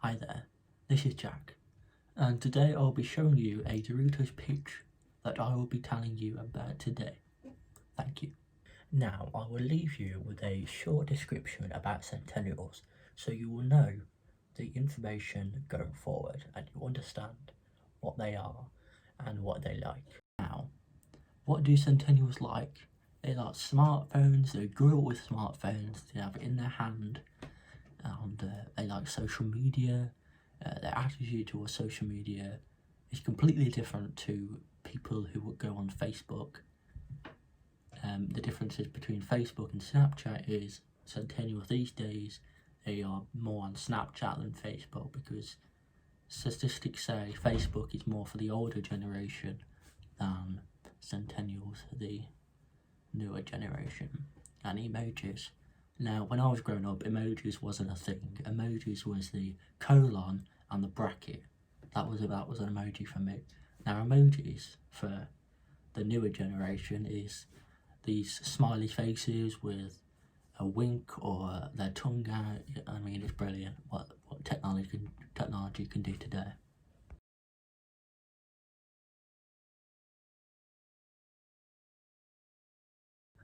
Hi there, this is Jack, and today I'll be showing you a Doritos Pitch that I will be telling you about today. Thank you. Now I will leave you with a short description about Centennials so you will know the information going forward and you understand what they are and what they like. Now, what do Centennials like? They like smartphones, they grew up with smartphones, they have it in their hand, and they like social media. Their attitude towards social media is completely different to people who would go on Facebook. The differences between Facebook and Snapchat is Centennials these days, they are more on Snapchat than Facebook because statistics say Facebook is more for the older generation than Centennials, the newer generation. And emojis. Now, when I was growing up, emojis wasn't a thing. Emojis was the colon and the bracket. That was an emoji for me. Now, emojis for the newer generation is these smiley faces with a wink or their tongue out. I mean, it's brilliant what technology can do today.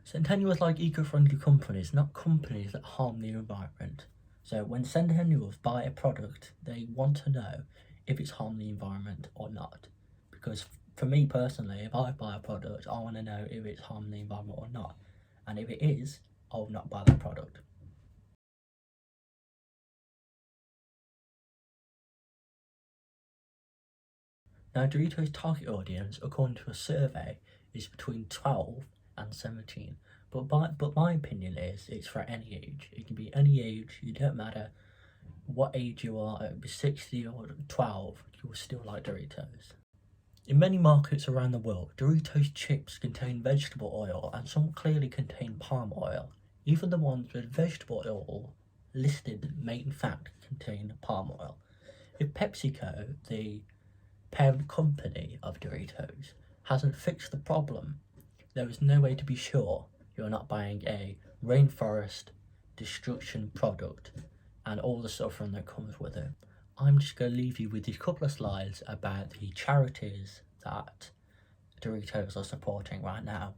Centennials like eco-friendly companies, not companies that harm the environment. So when Centennials buy a product, they want to know if it's harmed the environment or not. Because for me personally, if I buy a product, I want to know if it's harmed the environment or not. And if it is, I will not buy that product. Now, Doritos' target audience, according to a survey, is between 12 and 17. But my opinion is it's for any age. It can be any age, it don't matter what age you are, it could be 60 or 12, you will still like Doritos. In many markets around the world, Doritos chips contain vegetable oil and some clearly contain palm oil. Even the ones with vegetable oil listed may in fact contain palm oil. If PepsiCo, the parent company of Doritos, hasn't fixed the problem, there is no way to be sure you're not buying a rainforest destruction product and all the suffering that comes with it. I'm just going to leave you with these couple of slides about the charities that Doritos are supporting right now,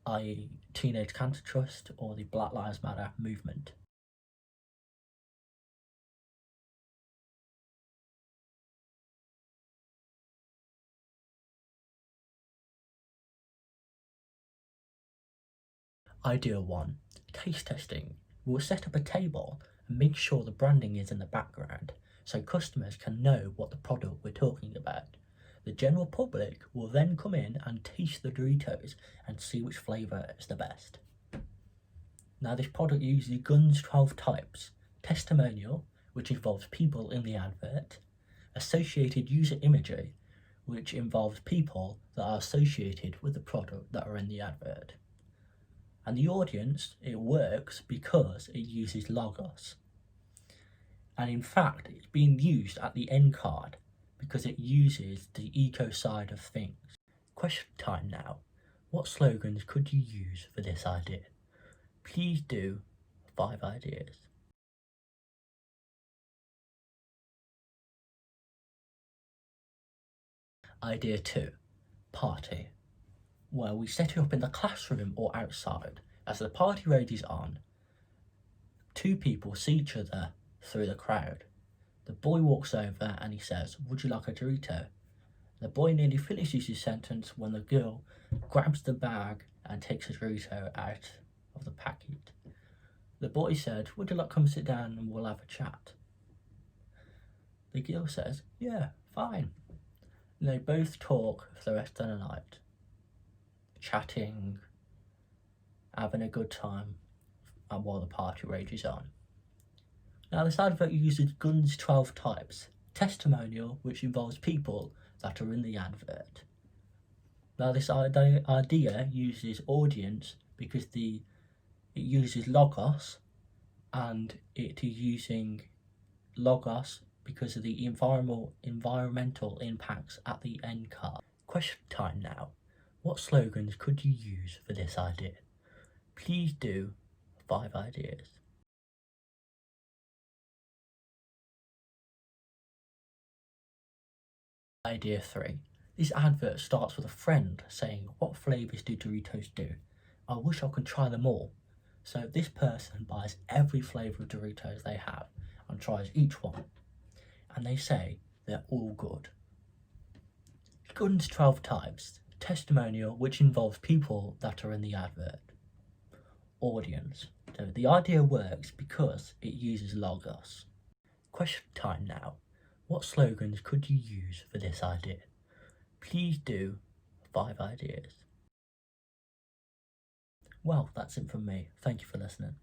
i.e. Teenage Cancer Trust or the Black Lives Matter movement. Idea 1. Taste testing. We'll set up a table and make sure the branding is in the background so customers can know what the product we're talking about. The general public will then come in and taste the Doritos and see which flavour is the best. Now, this product uses Gunn's 12 types: testimonial, which involves people in the advert; associated user imagery, which involves people that are associated with the product that are in the advert. And the audience, it works because it uses logos. And in fact, it's being used at the end card because it uses the eco side of things. Question time now. What slogans could you use for this idea? Please do 5 ideas. Idea 2. Party. Well, we set it up in the classroom or outside. As the party rages on, 2 people see each other through the crowd. The boy walks over and he says, "Would you like a Dorito?" The boy nearly finishes his sentence when the girl grabs the bag and takes a Dorito out of the packet. The boy said, "Would you like to come sit down and we'll have a chat?" The girl says, "Yeah, fine." And they both talk for the rest of the night, chatting, having a good time, and while the party rages on. Now, this advert uses Gunn's 12 types: testimonial, which involves people that are in the advert. Now, this idea uses audience because it uses logos, and it is using logos because of the environmental impacts at the end card. Question time now. What slogans could you use for this idea? Please do 5 ideas. Idea 3. This advert starts with a friend saying, "What flavours do Doritos do? I wish I could try them all." So this person buys every flavour of Doritos they have and tries each one. And they say they're all good. Guns 12 types. Testimonial, which involves people that are in the advert. Audience. So the idea works because it uses logos. Question time now. What slogans could you use for this idea? Please do 5 ideas. Well, that's it from me. Thank you for listening.